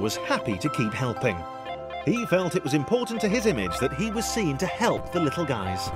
Was happy to keep helping. He felt it was important to his image that he was seen to help the little guys.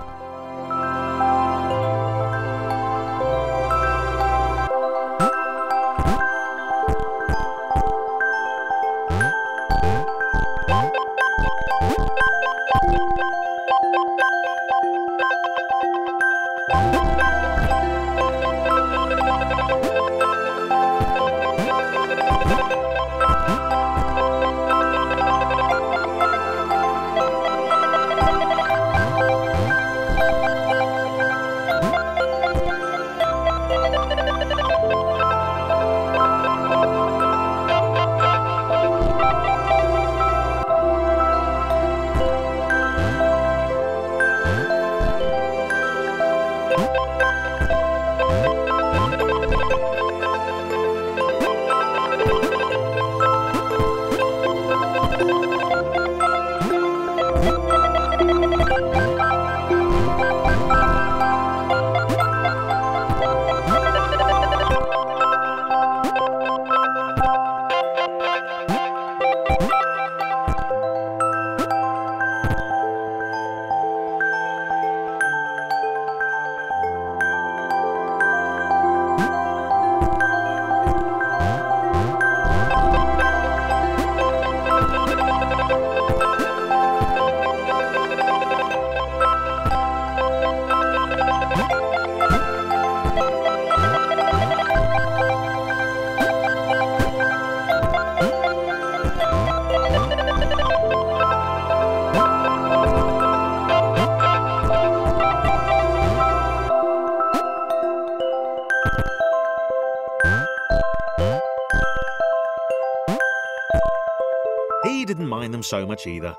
He didn't mind them so much either.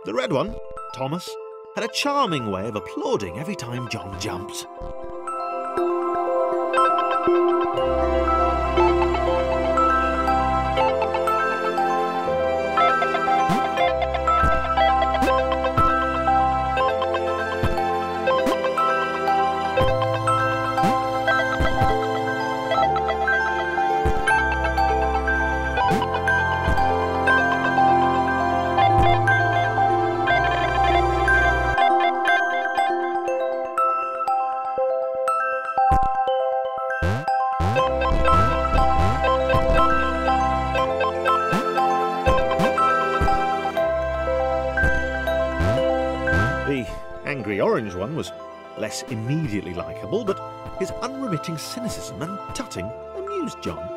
The red one, Thomas, had a charming way of applauding every time John jumped. The angry orange one was less immediately likeable, but his unremitting cynicism and tutting amused John.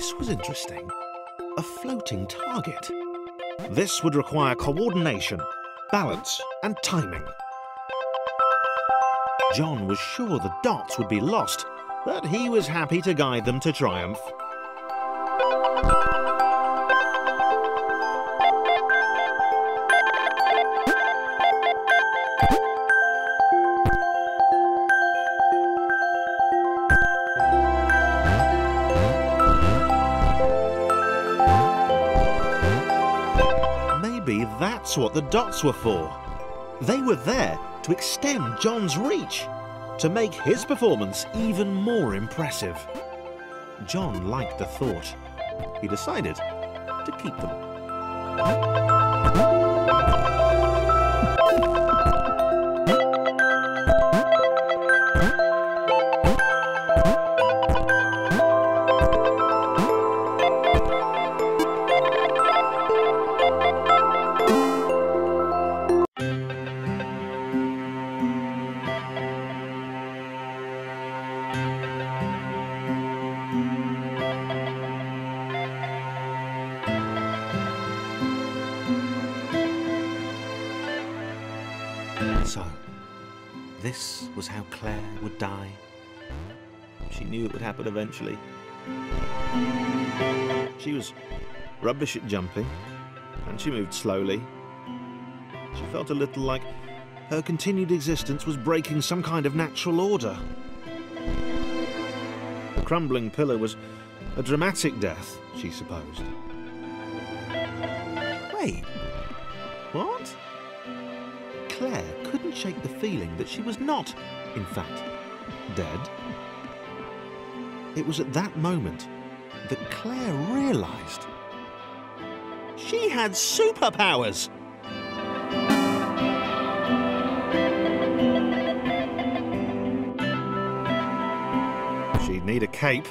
this was interesting. A floating target. This would require coordination, balance, and timing. John was sure the dots would be lost, but he was happy to guide them to triumph. Maybe that's what the dots were for. They were there to extend John's reach, to make his performance even more impressive. John liked the thought. He decided to keep them. So, this was how Claire would die. She knew it would happen eventually. She was rubbish at jumping, and she moved slowly. She felt a little like her continued existence was breaking some kind of natural order. The crumbling pillar was a dramatic death, she supposed. Wait, what? Claire couldn't shake the feeling that she was not, in fact, dead. It was at that moment that Claire realised she had superpowers. She'd need a cape.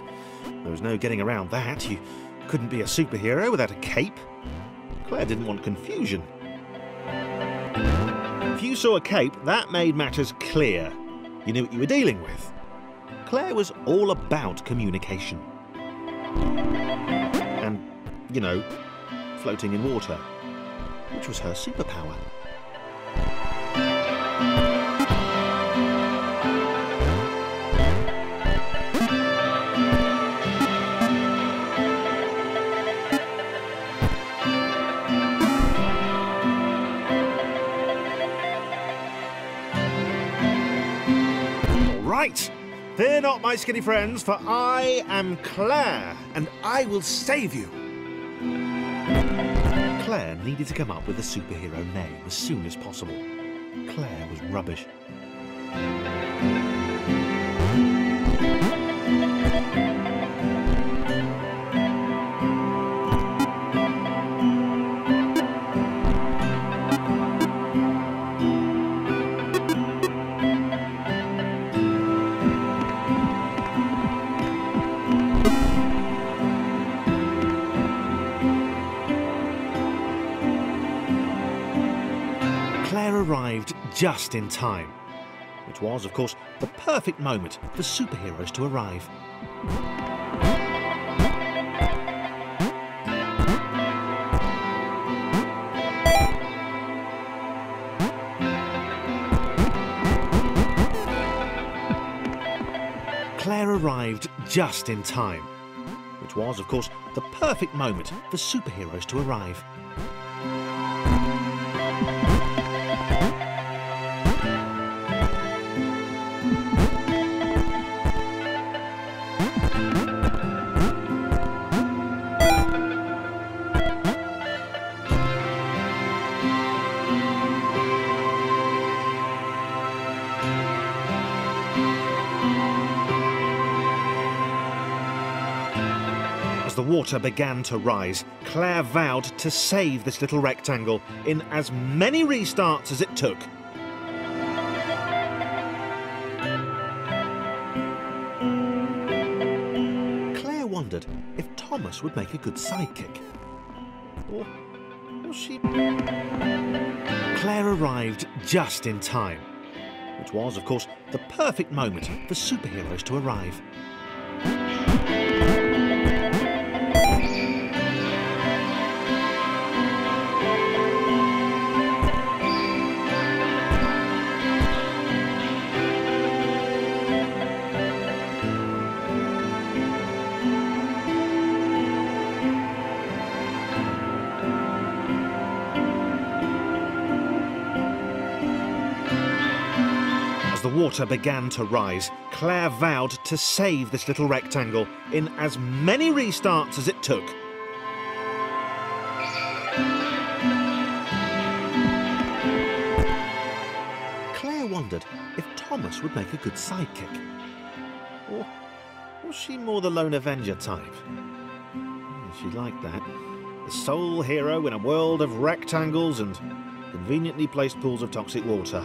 There was no getting around that. You couldn't be a superhero without a cape. Claire didn't want confusion. If you saw a cape, that made matters clear. You knew what you were dealing with. Claire was all about communication. And, you know, floating in water, which was her superpower. Right, fear not, my skinny friends, for I am Claire, and I will save you. Claire needed to come up with a superhero name as soon as possible. Claire was rubbish. Claire arrived just in time, which was, of course, the perfect moment for superheroes to arrive. Claire arrived just in time, which was, of course, the perfect moment for superheroes to arrive. As the water began to rise, Claire vowed to save this little rectangle in as many restarts as it took. Claire wondered if Thomas would make a good sidekick. Or she... Claire arrived just in time, which was, of course, the perfect moment for superheroes to arrive. the water began to rise, Claire vowed to save this little rectangle in as many restarts as it took. Claire wondered if Thomas would make a good sidekick. Or was she more the lone Avenger type? She liked that. The sole hero in a world of rectangles and conveniently placed pools of toxic water.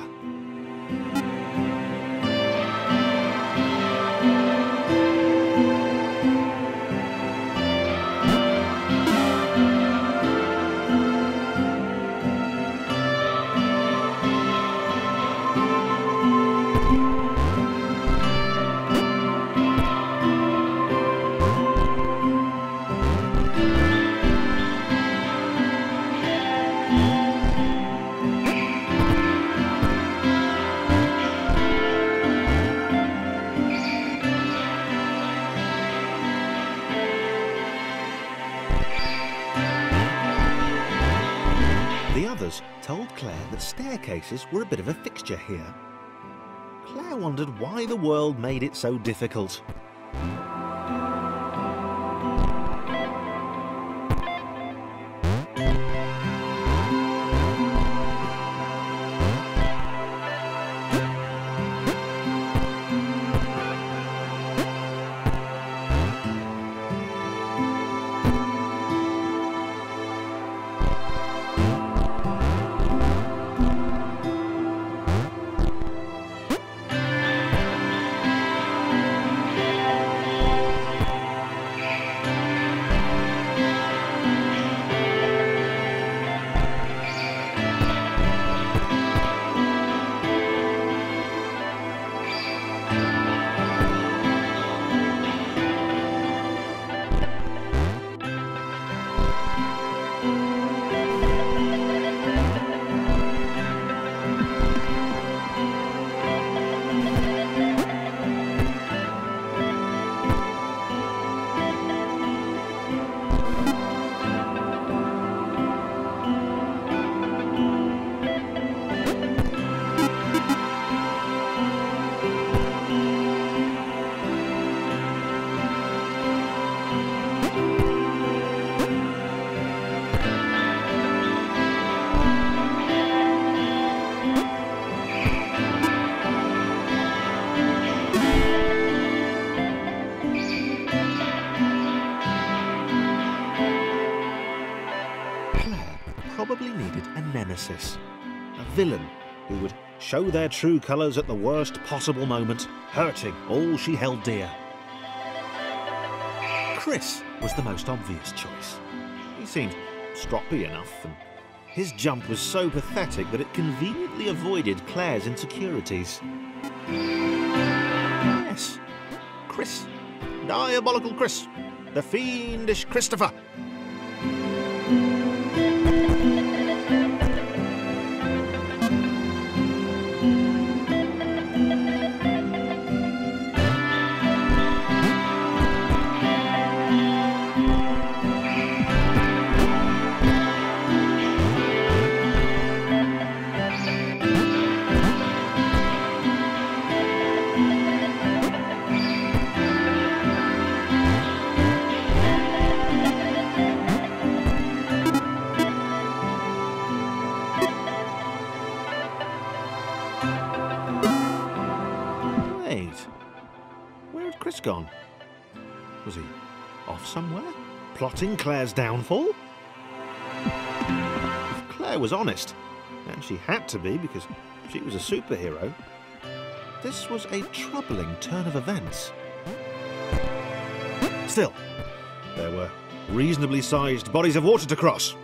Told Claire that staircases were a bit of a fixture here. Claire wondered why the world made it so difficult. Probably needed a nemesis, a villain who would show their true colours at the worst possible moment, hurting all she held dear. Chris was the most obvious choice. He seemed stroppy enough, and his jump was so pathetic that it conveniently avoided Claire's insecurities. Yes, Chris. Diabolical Chris. The fiendish Christopher. Chris gone? Was he off somewhere, plotting Claire's downfall? If Claire was honest, and she had to be because she was a superhero, this was a troubling turn of events. Still, there were reasonably sized bodies of water to cross.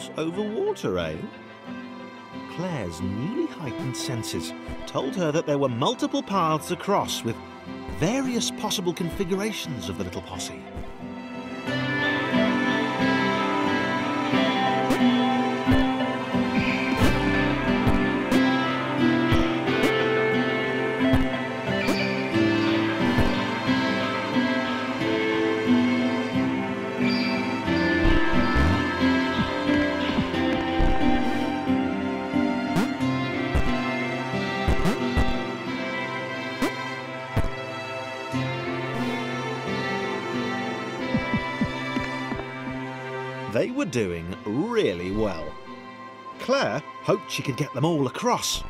miles over water, eh? Claire's newly heightened senses told her that there were multiple paths across with various possible configurations of the little posse. They were doing really well. Claire hoped she could get them all across.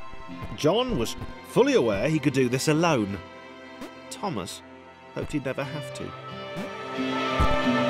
John was fully aware he could do this alone. Thomas hoped he'd never have to.